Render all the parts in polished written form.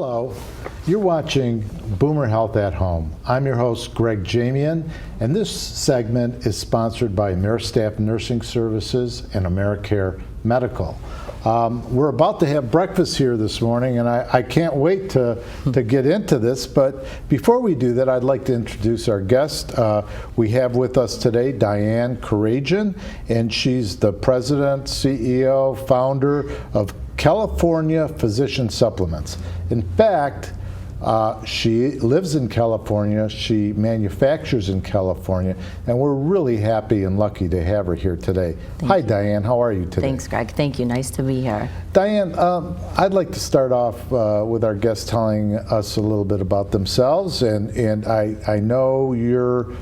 Hello, you're watching Boomer Health at Home. I'm your host, Greg Jamian, and this segment is sponsored by AmeriStaff Nursing Services and AmeriCare Medical. We're about to have breakfast here this morning, and I can't wait to get into this, but before we do that, I'd like to introduce our guest. We have with us today Diane Kerr, and she's the president, CEO, founder of California Physician Supplements. In fact, she lives in California, she manufactures in California, and we're really happy and lucky to have her here today. Hi, Diane, how are you today? Thanks, Greg. Thank you. Nice to be here. Diane, I'd like to start off with our guests telling us a little bit about themselves, and I know you're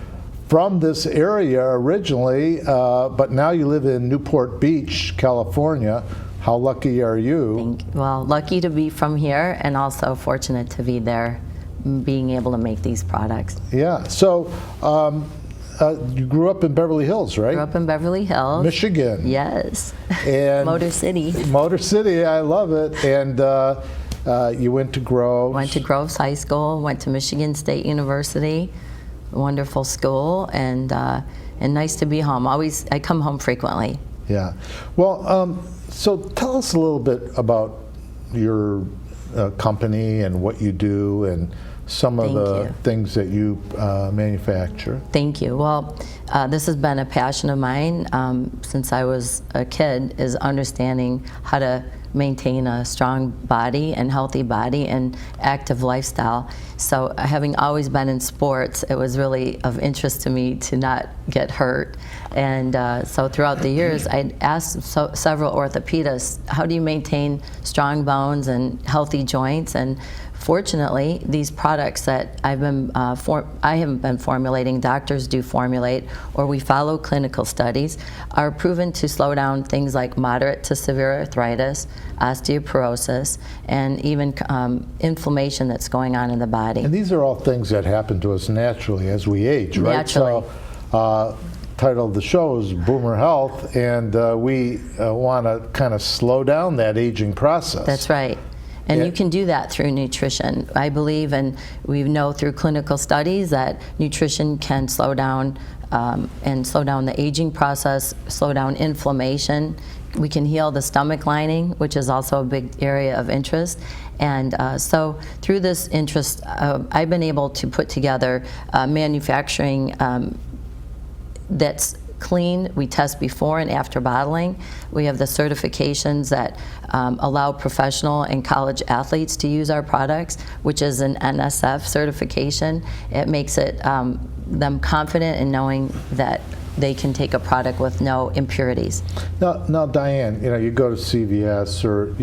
from this area originally, but now you live in Newport Beach, California. How lucky are you? Well, lucky to be from here and also fortunate to be there, being able to make these products. Yeah, so you grew up in Beverly Hills, right? Grew up in Beverly Hills. Michigan. Yes. And Motor City. Motor City, I love it. And you went to Groves. Went to Groves High School, went to Michigan State University, wonderful school, and nice to be home. I come home frequently. Yeah. Well, so tell us a little bit about your company and what you do and some of the things that you manufacture. Thank you. Well, this has been a passion of mine since I was a kid, is understanding how to maintain a strong body and healthy body and active lifestyle. So having always been in sports, it was really of interest to me to not get hurt. And so throughout the years, I asked several orthopedists, how do you maintain strong bones and healthy joints? And fortunately, these products that I haven't been formulating, doctors do formulate, or we follow clinical studies, are proven to slow down things like moderate to severe arthritis, osteoporosis, and even inflammation that's going on in the body. And these are all things that happen to us naturally as we age, right? Naturally. So, title of the show is Boomer Health, and we want to kind of slow down that aging process. That's right. And you can do that through nutrition. I believe, and we know through clinical studies, that nutrition can slow down the aging process, slow down inflammation. We can heal the stomach lining, which is also a big area of interest. And so through this interest, I've been able to put together manufacturing that's clean. We test before and after bottling. We have the certifications that allow professional and college athletes to use our products, which is an NSF certification. It makes them confident in knowing that they can take a product with no impurities. Now, Diane, you go to CVS or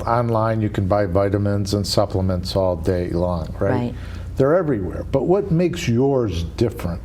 online, you can buy vitamins and supplements all day long, right? Right. They're everywhere. But what makes yours different?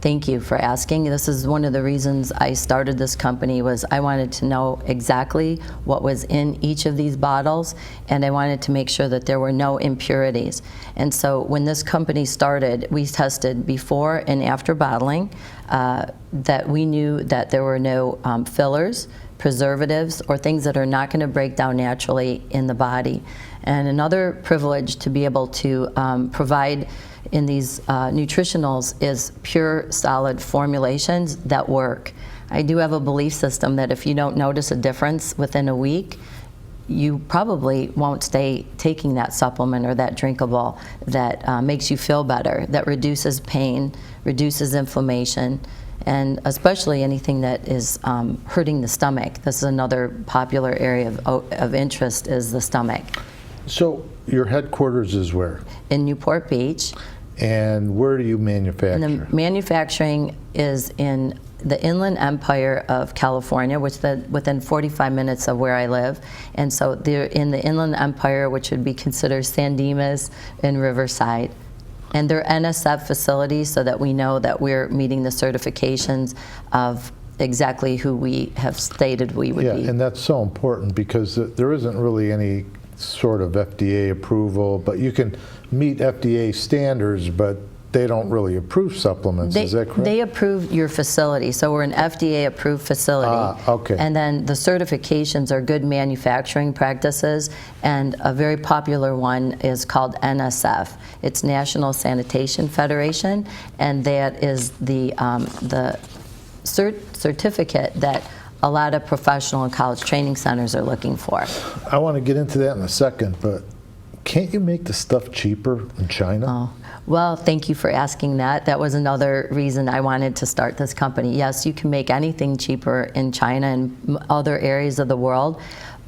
Thank you for asking. This is one of the reasons I started this company, was I wanted to know exactly what was in each of these bottles, and I wanted to make sure that there were no impurities. And so when this company started, we tested before and after bottling, that we knew that there were no fillers, preservatives, or things that are not going to break down naturally in the body. And another privilege to be able to provide in these nutritionals is pure, solid formulations that work. I do have a belief system that if you don't notice a difference within a week, you probably won't stay taking that supplement or that drinkable that makes you feel better, that reduces pain, reduces inflammation, and especially anything that is hurting the stomach. This is another popular area of interest, is the stomach. So your headquarters is where? In Newport Beach. And where do you manufacture? And the manufacturing is in the Inland Empire of California, which is within 45 minutes of where I live. And so they're in the Inland Empire, which would be considered San Dimas and Riverside. And they're NSF facilities, so that we know that we're meeting the certifications of exactly who we have stated we would be. Yeah, and that's so important, because there isn't really any sort of FDA approval, but you can meet FDA standards, but they don't really approve supplements, is that correct? They approve your facility. So we're an FDA-approved facility. Okay. And then the certifications are good manufacturing practices, and a very popular one is called NSF. It's National Sanitation Federation, and that is the certificate that a lot of professional and college training centers are looking for. I want to get into that in a second, but can't you make the stuff cheaper in China? Oh, well, thank you for asking that. That was another reason I wanted to start this company. Yes, you can make anything cheaper in China and other areas of the world,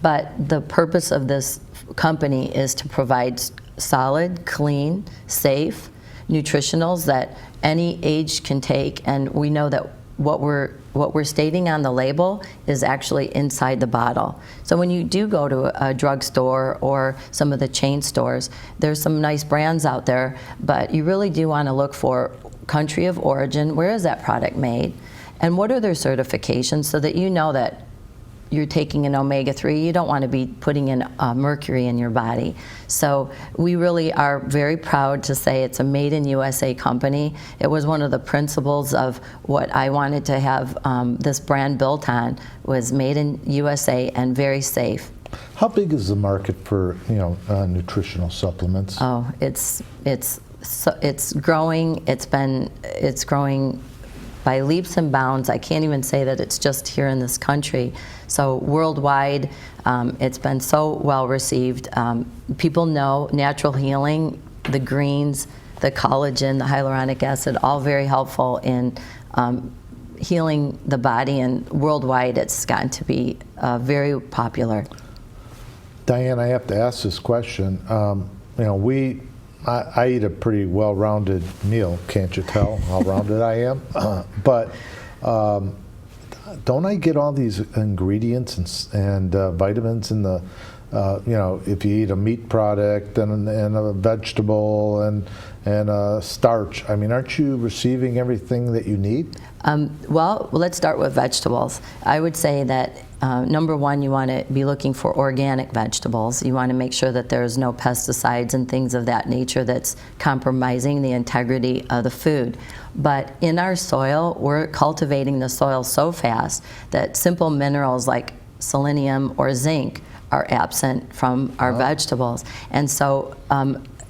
but the purpose of this company is to provide solid, clean, safe nutritionals that any age can take, and we know that what we're stating on the label is actually inside the bottle. So when you do go to a drugstore or some of the chain stores, there's some nice brands out there, but you really do want to look for country of origin, where is that product made, and what are their certifications, so that you know that you're taking an omega-3, you don't want to be putting in mercury in your body. So we really are very proud to say it's a made in USA company. It was one of the principles of what I wanted to have this brand built on, was made in USA and very safe. How big is the market for nutritional supplements? Oh, it's growing. It's growing by leaps and bounds. I can't even say that it's just here in this country. So worldwide, it's been so well received. People know natural healing, the greens, the collagen, the hyaluronic acid, all very helpful in healing the body, and worldwide it's gotten to be very popular. Diane, I have to ask this question. I eat a pretty well-rounded meal, can't you tell how rounded I am? But don't I get all these ingredients and vitamins in the, if you eat a meat product and a vegetable and a starch, I mean, aren't you receiving everything that you need? Well, let's start with vegetables. I would say that number one, you want to be looking for organic vegetables. You want to make sure that there's no pesticides and things of that nature that's compromising the integrity of the food. But in our soil, we're cultivating the soil so fast that simple minerals like selenium or zinc are absent from our vegetables. And so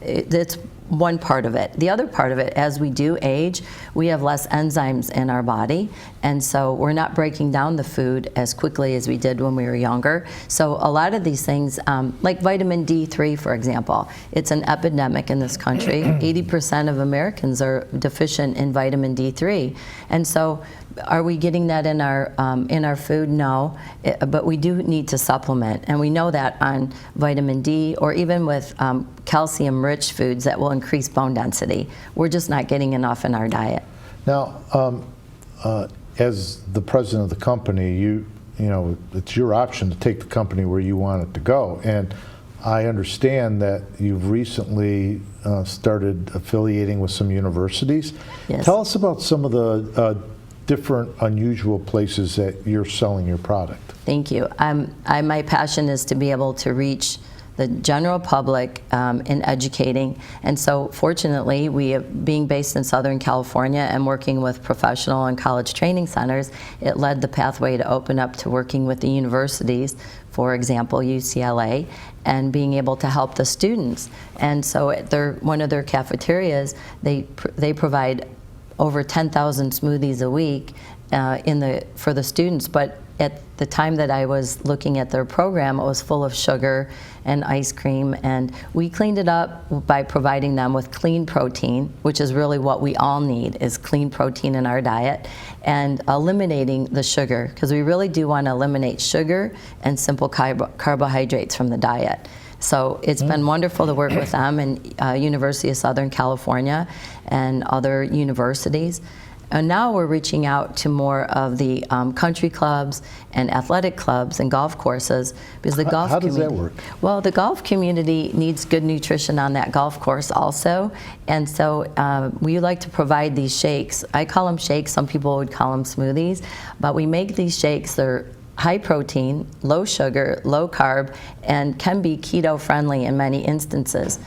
it's one part of it. The other part of it, as we do age, we have less enzymes in our body, and so we're not breaking down the food as quickly as we did when we were younger. So a lot of these things, like vitamin D3, for example, it's an epidemic in this country. 80% of Americans are deficient in vitamin D3, and so are we getting that in our food? No, but we do need to supplement, and we know that on vitamin D, or even with calcium-rich foods that will increase bone density. We're just not getting enough in our diet. Now, as the president of the company, it's your option to take the company where you want it to go, and I understand that you've recently started affiliating with some universities. Yes. Tell us about some of the different unusual places that you're selling your product. Thank you. My passion is to be able to reach the general public in educating, and so fortunately, being based in Southern California and working with professional and college training centers, it led the pathway to open up to working with the universities, for example, UCLA, and being able to help the students. And so at one of their cafeterias, they provide over 10,000 smoothies a week for the students, but at the time that I was looking at their program, it was full of sugar and ice cream, and we cleaned it up by providing them with clean protein, which is really what we all need, is clean protein in our diet, and eliminating the sugar, because we really do want to eliminate sugar and simple carbohydrates from the diet. So it's been wonderful to work with them and University of Southern California and other universities. And now we're reaching out to more of the country clubs and athletic clubs and golf courses, because the golf community. How does that work? Well, the golf community needs good nutrition on that golf course also, and so we like to provide these shakes. I call them shakes. Some people would call them smoothies, but we make these shakes. They're high protein, low sugar, low carb, and can be keto friendly in many instances.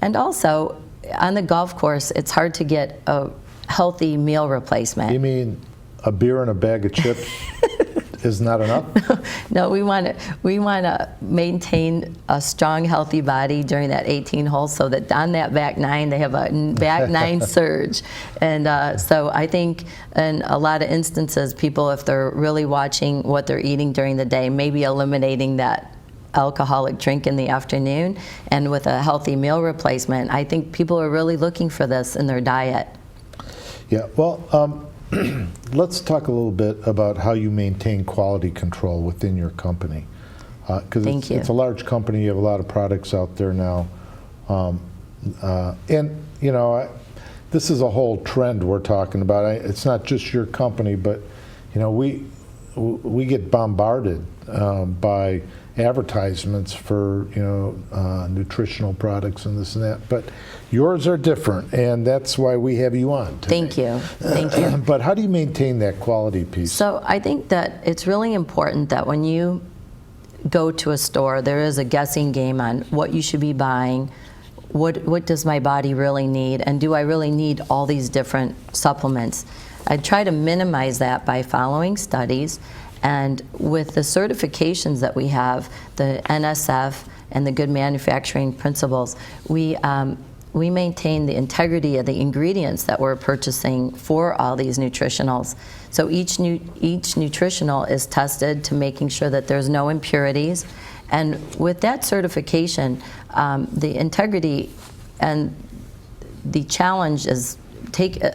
And also, on the golf course, it's hard to get a healthy meal replacement. You mean a beer and a bag of chips is not enough? No, we want to maintain a strong, healthy body during that 18 holes, so that on that back nine they have a back nine surge. And so I think in a lot of instances, people, if they're really watching what they're eating during the day, maybe eliminating that alcoholic drink in the afternoon, and with a healthy meal replacement, I think people are really looking for this in their diet. Yeah, well, let's talk a little bit about how you maintain quality control within your company. Because it's a large company, you have a lot of products out there now. And, you know, this is a whole trend we're talking about. It's not just your company, but, you know, we get bombarded by advertisements for, you know, nutritional products and this and that, but yours are different, and that's why we have you on today. Thank you. Thank you. But how do you maintain that quality piece? So I think that it's really important that when you go to a store, there is a guessing game on what you should be buying, what does my body really need, and do I really need all these different supplements? I try to minimize that by following studies. And with the certifications that we have, the NSF and the Good Manufacturing Principles, we maintain the integrity of the ingredients that we're purchasing for all these nutritionals. So each nutritional is tested to making sure that there's no impurities. And with that certification, the integrity and the challenge is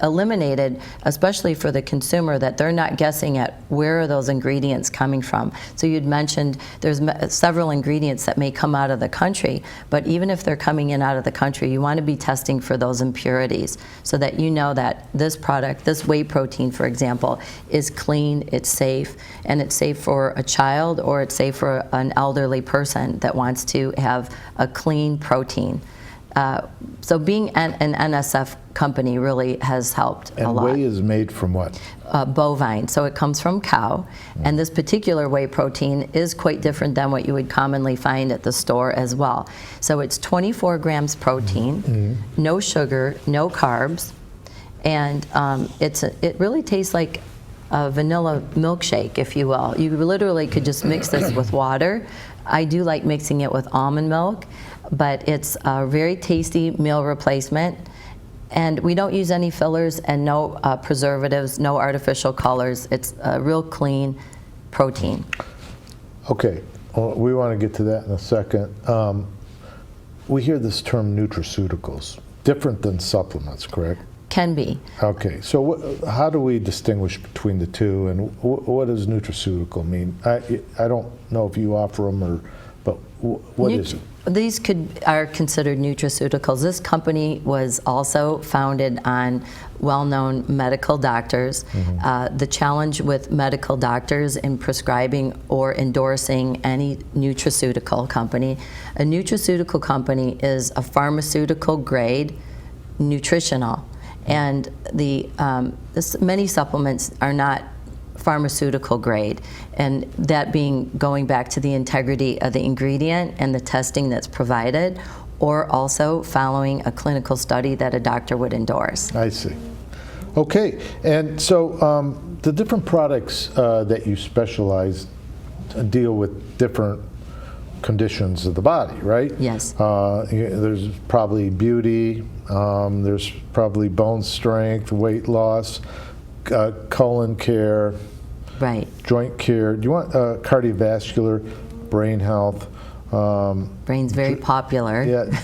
eliminated, especially for the consumer, that they're not guessing at where are those ingredients coming from. So you'd mentioned there's several ingredients that may come out of the country, but even if they're coming in out of the country, you want to be testing for those impurities so that you know that this product, this whey protein, for example, is clean, it's safe, and it's safe for a child, or it's safe for an elderly person that wants to have a clean protein. So being an NSF company really has helped a lot. And whey is made from what? Bovine, so it comes from cow. And this particular whey protein is quite different than what you would commonly find at the store as well. So it's 24 grams protein, no sugar, no carbs, and it really tastes like a vanilla milkshake, if you will. You literally could just mix this with water. I do like mixing it with almond milk, but it's a very tasty meal replacement. And we don't use any fillers and no preservatives, no artificial colors. It's a real clean protein. Okay, well, we want to get to that in a second. We hear this term nutraceuticals, different than supplements, correct? Can be. Okay, so how do we distinguish between the two, and what does nutraceutical mean? I don't know if you offer them, but what is it? These are considered nutraceuticals. This company was also founded on well-known medical doctors. The challenge with medical doctors in prescribing or endorsing any nutraceutical company, a nutraceutical company is a pharmaceutical grade nutritional. And many supplements are not pharmaceutical grade, and that being going back to the integrity of the ingredient and the testing that's provided, or also following a clinical study that a doctor would endorse. I see. Okay, and so the different products that you specialize deal with different conditions of the body, right? Yes. There's probably beauty, there's probably bone strength, weight loss, colon care, right, joint care. Do you want cardiovascular, brain health? Brain's very popular. Yeah.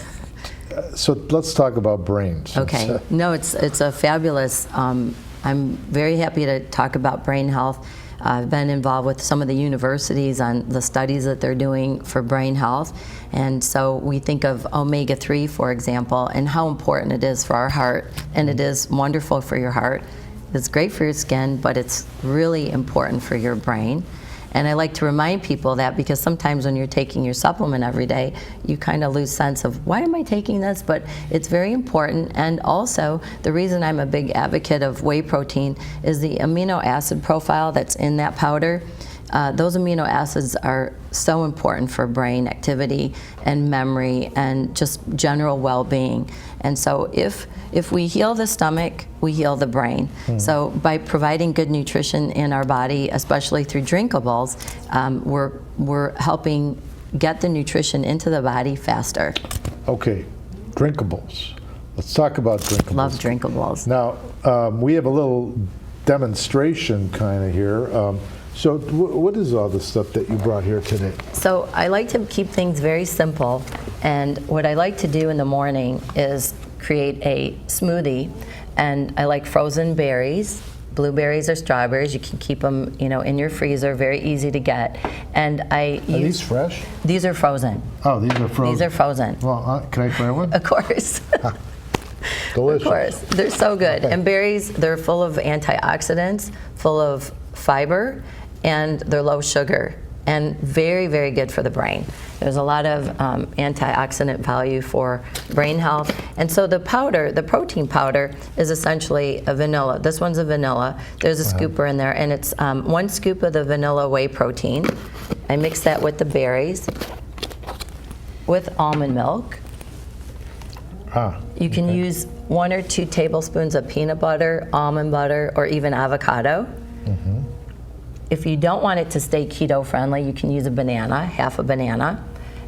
So let's talk about brains. Okay. No, it's a fabulous. I'm very happy to talk about brain health. I've been involved with some of the universities on the studies that they're doing for brain health. And so we think of omega-3, for example, and how important it is for our heart. And it is wonderful for your heart. It's great for your skin, but it's really important for your brain. And I like to remind people that, because sometimes when you're taking your supplement every day, you kind of lose sense of, why am I taking this? But it's very important. And also, the reason I'm a big advocate of whey protein is the amino acid profile that's in that powder those amino acids are so important for brain activity and memory and just general well-being. And so if we heal the stomach, we heal the brain. So by providing good nutrition in our body, especially through drinkables, we're helping get the nutrition into the body faster. Okay, drinkables. Let's talk about drinkables. Love drinkables. Now, we have a little demonstration kind of here. So what is all the stuff that you brought here today? So I like to keep things very simple, and what I like to do in the morning is create a smoothie, and I like frozen berries, blueberries or strawberries. You can keep them, in your freezer, very easy to get. And Are these fresh? These are frozen. Oh, these are frozen. These are frozen. Well, can I try one? Of course. Delicious. Of course, they're so good. Okay. And berries, they're full of antioxidants, full of fiber, and they're low sugar, and very, very good for the brain. There's a lot of antioxidant value for brain health. And so the powder, the protein powder, is essentially a vanilla. This one's a vanilla. There's a scooper in there, and it's 1 scoop of the vanilla whey protein. I mix that with the berries, with almond milk. You can use 1 or 2 tablespoons of peanut butter, almond butter, or even avocado. If you don't want it to stay keto friendly, you can use a banana, half a banana.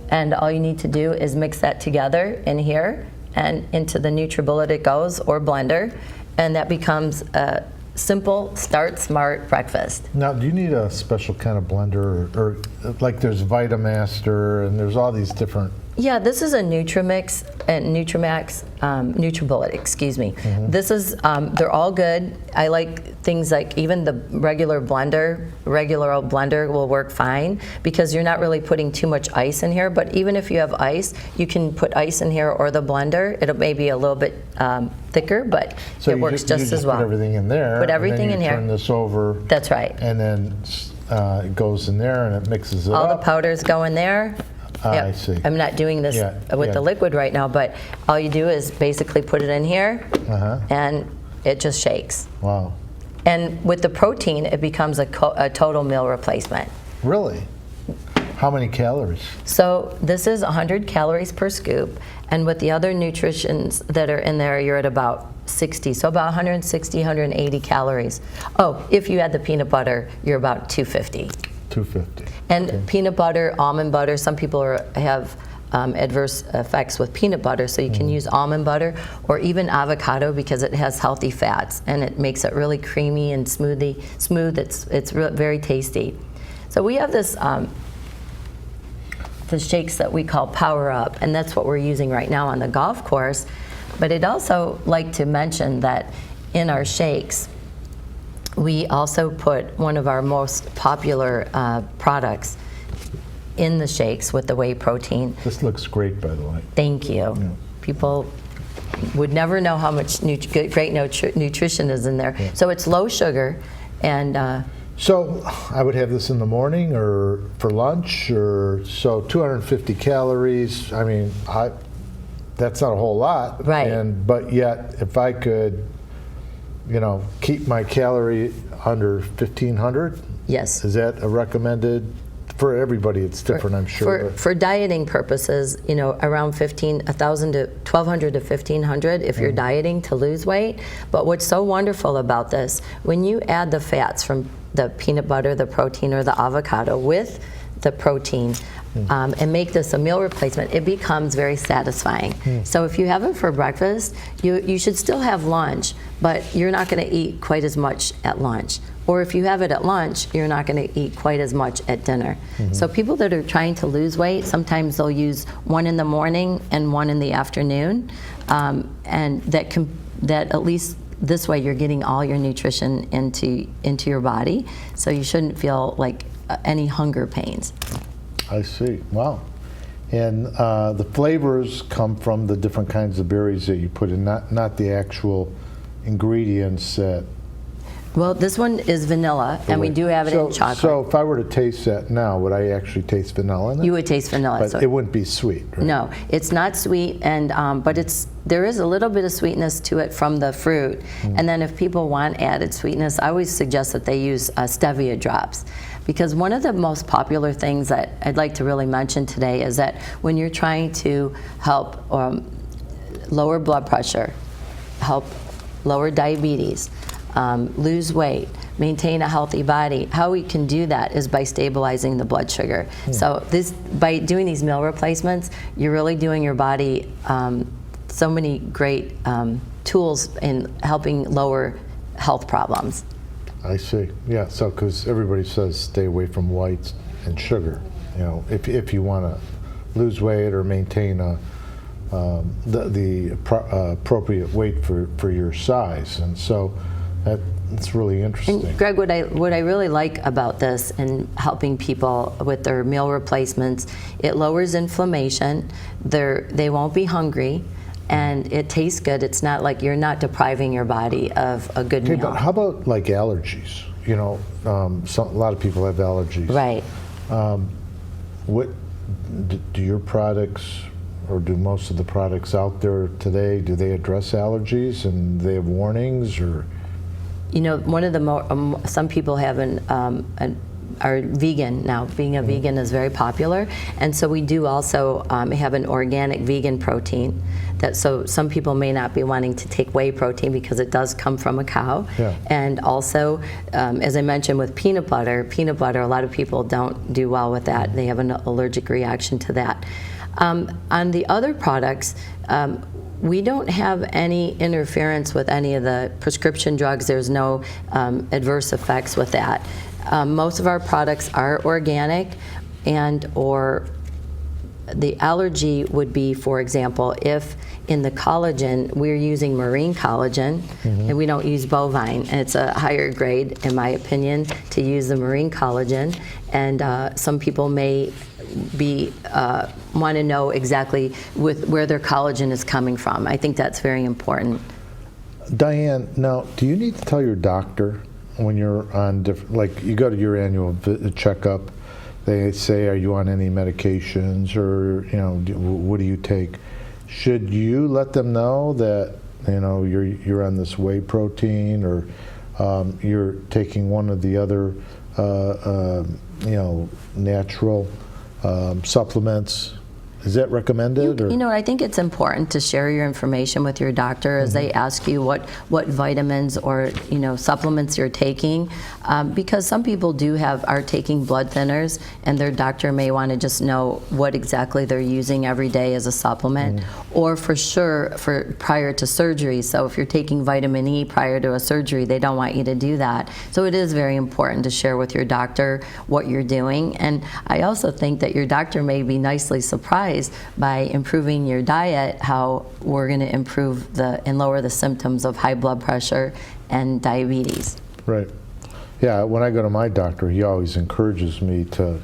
And all you need to do is mix that together in here, and into the NutriBullet it goes, or blender, and that becomes a simple, start smart breakfast. Now, do you need a special kind of blender, or like there's Vitamaster and there's all these different? Yeah, this is a Nutrimix and Nutrimax, NutriBullet, excuse me. This is, they're all good. I like things like even the regular old blender will work fine, because you're not really putting too much ice in here. But even if you have ice, you can put ice in here, or the blender. It'll maybe a little bit thicker, but So it works just as well. Put everything in there. Put everything and then in here. Turn this over. That's right. And then it goes in there and it mixes it All up. the powders go in there. I see. I'm not doing this with the liquid right now, but all you do is basically put it in here, and it just shakes. Wow. And with the protein, it becomes a total meal replacement. Really? How many calories? So this is 100 calories per scoop, and with the other nutritions that are in there, you're at about 60, so about 160, 180 calories. Oh, if you add the peanut butter, you're about 250. 250. And peanut butter, almond butter, some people have adverse effects with peanut butter, so you can use almond butter, or even avocado, because it has healthy fats and it makes it really creamy and smooth. It's very tasty. So we have this the shakes that we call Power Up, and that's what we're using right now on the golf course. But I'd also like to mention that in our shakes, we also put one of our most popular products in the shakes with the whey protein. This looks great, by the way. Thank you. Yeah. People would never know how much great nutrition is in there. Yeah. So it's low sugar, and So I would have this in the morning or for lunch, or so 250 calories. I mean, that's not a whole lot. Right. But yet, if I could, keep my calorie under 1,500. yes. Is that a recommended? For everybody, it's different, I'm sure. For dieting purposes, around 1,000 to 1,200 to 1,500 if you're dieting to lose weight. But what's so wonderful about this, when you add the fats from the peanut butter, the protein, or the avocado with the protein, and make this a meal replacement, it becomes very satisfying. So if you have it for breakfast, you should still have lunch, but you're not going to eat quite as much at lunch. Or if you have it at lunch, you're not going to eat quite as much at dinner. So people that are trying to lose weight, sometimes they'll use one in the morning and one in the afternoon, and that at least this way you're getting all your nutrition into your body, so you shouldn't feel like any hunger pains. I see. Wow. And the flavors come from the different kinds of berries that you put in, not the actual ingredients that Well, this one is vanilla, and we do have it in chocolate. So if I were to taste that now, would I actually taste vanilla in it? You would taste vanilla. But so it wouldn't be sweet, right? no, it's not sweet, and but there is a little bit of sweetness to it from the fruit. And then if people want added sweetness, I always suggest that they use stevia drops. Because one of the most popular things that I'd like to really mention today is that when you're trying to help lower blood pressure, help lower diabetes, lose weight, maintain a healthy body, how we can do that is by stabilizing the blood sugar. So by doing these meal replacements, you're really doing your body so many great tools in helping lower health problems. I see. Yeah. So because everybody says stay away from whites and sugar, you know, if you want to lose weight or maintain the appropriate weight for your size, and so that's really interesting. And Greg, what I really like about this and helping people with their meal replacements, it lowers inflammation. They won't be hungry. And it tastes good. It's not like you're not depriving your body of a good meal. But how about like allergies? You know, a lot of people have allergies. Right. What do your products, or do most of the products out there today, do they address allergies, and they have warnings, or? You know, one of the some people have are vegan now. Being a vegan is very popular, and so we do also have an organic vegan protein. So some people may not be wanting to take whey protein because it does come from a cow. Yeah. And also, as I mentioned with peanut butter, a lot of people don't do well with that. They have an allergic reaction to that. On the other products, we don't have any interference with any of the prescription drugs. There's no adverse effects with that. Most of our products are organic, or the allergy would be, for example, if in the collagen we're using marine collagen, and we don't use bovine, and it's a higher grade, in my opinion, to use the marine collagen. And some people may want to know exactly where their collagen is coming from. I think that's very important. Diane, now, do you need to tell your doctor when you're on like you go to your annual checkup, they say, are you on any medications, or what do you take? Should you let them know that you're on this whey protein, or you're taking one of the other natural supplements? Is that recommended? I think it's important to share your information with your doctor as they ask you what vitamins or supplements you're taking, because some people are taking blood thinners, and their doctor may want to just know what exactly they're using every day as a supplement, or for sure prior to surgery. So if you're taking vitamin E prior to a surgery, they don't want you to do that. So it is very important to share with your doctor what you're doing. And I also think that your doctor may be nicely surprised by improving your diet, how we're going to improve and lower the symptoms of high blood pressure and diabetes. Right. Yeah, when I go to my doctor, he always encourages me to,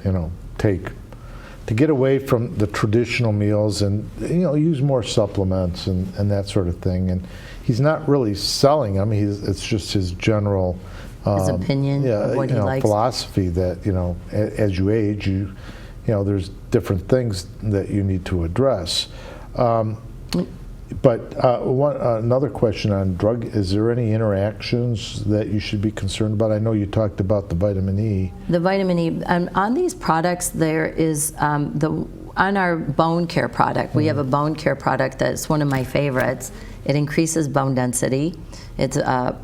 to get away from the traditional meals and, use more supplements and that sort of thing. And he's not really selling them. It's just his general his opinion of what he likes. Philosophy that, as you age, there's different things that you need to address. But another question on drug, is there any interactions that you should be concerned about? I know you talked about the vitamin E. The vitamin E, on these products, there is on our bone care product, we have a bone care product that's one of my favorites. It increases bone density. It's a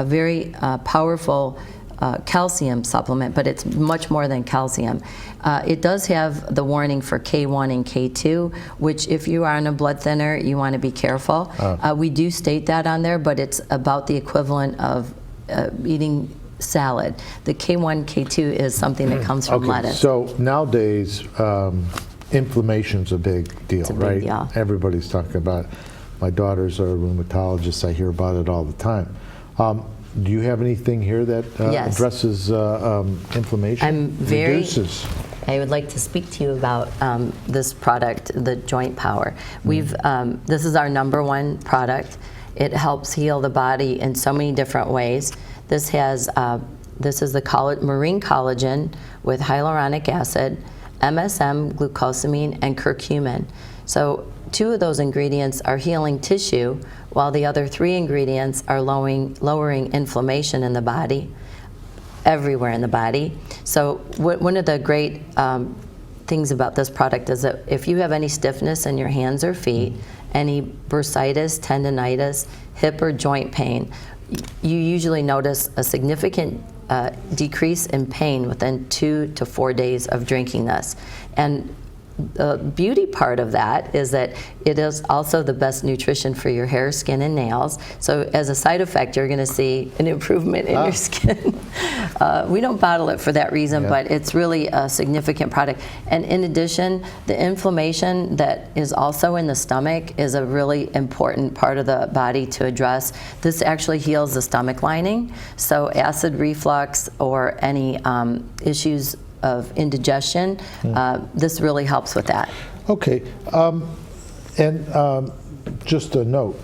very powerful calcium supplement, but it's much more than calcium. It does have the warning for K1 and K2, which if you are on a blood thinner, you want to be careful. We do state that on there, but it's about the equivalent of eating salad. The K1, K2 is something that comes from lettuce. So nowadays, inflammation's a big deal, It's a big right? deal. Everybody's talking about it. My daughter's a rheumatologist. I hear about it all the time. Do you have anything here that Yes. addresses inflammation? Reduces. I would like to speak to you about this product, the Joint Power. This is our #1 product. It helps heal the body in so many different ways. This has this is the marine collagen with hyaluronic acid, MSM, glucosamine, and curcumin. So 2 of those ingredients are healing tissue, while the other 3 ingredients are lowering inflammation in the body, everywhere in the body. So one of the great things about this product is that if you have any stiffness in your hands or feet, any bursitis, tendonitis, hip or joint pain, you usually notice a significant decrease in pain within 2 to 4 days of drinking this. And the beauty part of that is that it is also the best nutrition for your hair, skin, and nails. So as a side effect, you're going to see an improvement in your skin. We don't bottle it for that reason, but it's really a significant product. And in addition, the inflammation that is also in the stomach is a really important part of the body to address. This actually heals the stomach lining. So acid reflux or any issues of indigestion, this really helps with that. Okay, just a note,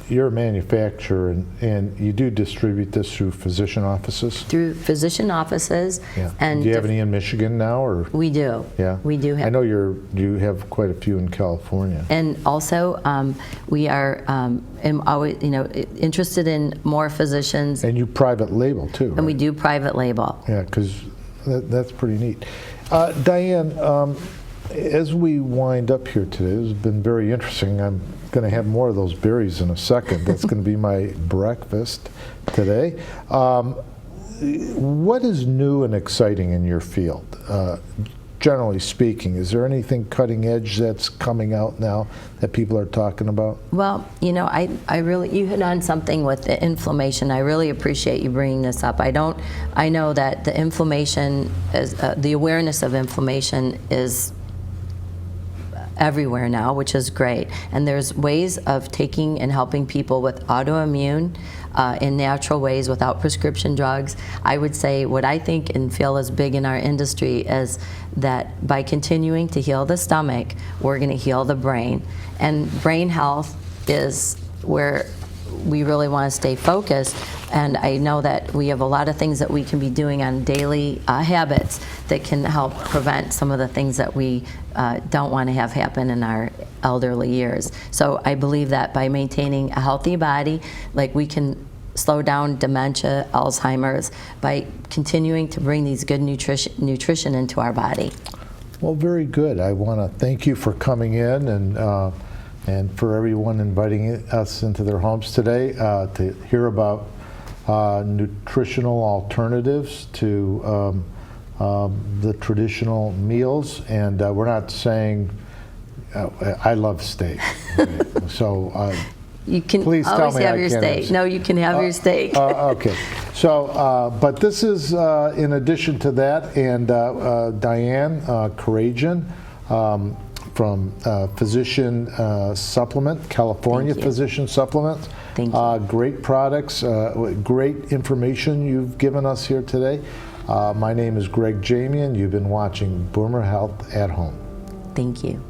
you're a manufacturer and you do distribute this through physician offices? Through physician offices. Yeah. And do you have any in Michigan now? Or? We do. Yeah. We do have. I know you have quite a few in California. And also, we are always, interested in more physicians. And you private label too, right? And we do private label. Yeah, because that's pretty neat. Diane, as we wind up here today, this has been very interesting. I'm going to have more of those berries in a second. That's going to be my breakfast today. What is new and exciting in your field? Generally speaking, is there anything cutting edge that's coming out now that people are talking about? Well, I really, you hit on something with the inflammation. I really appreciate you bringing this up. I know that the inflammation, the awareness of inflammation is everywhere now, which is great. And there's ways of taking and helping people with autoimmune in natural ways without prescription drugs. I would say what I think and feel is big in our industry is that by continuing to heal the stomach, we're going to heal the brain. And brain health is where we really want to stay focused. And I know that we have a lot of things that we can be doing on daily habits that can help prevent some of the things that we don't want to have happen in our elderly years. So I believe that by maintaining a healthy body, like we can slow down dementia, Alzheimer's, by continuing to bring these good nutrition into our body. Well, very good. I want to thank you for coming in and for everyone inviting us into their homes today to hear about nutritional alternatives to the traditional meals. And we're not saying, I love steak. Right? So you can please always tell me have I your can't steak. No, you can have your steak. Okay. So, but this is in addition to that, and Diane Kerr from Physician Supplement, California Physician Supplement. Thank you. Great products, great information you've given us here today. My name is Greg Jamian. You've been watching Boomer Health at Home. Thank you.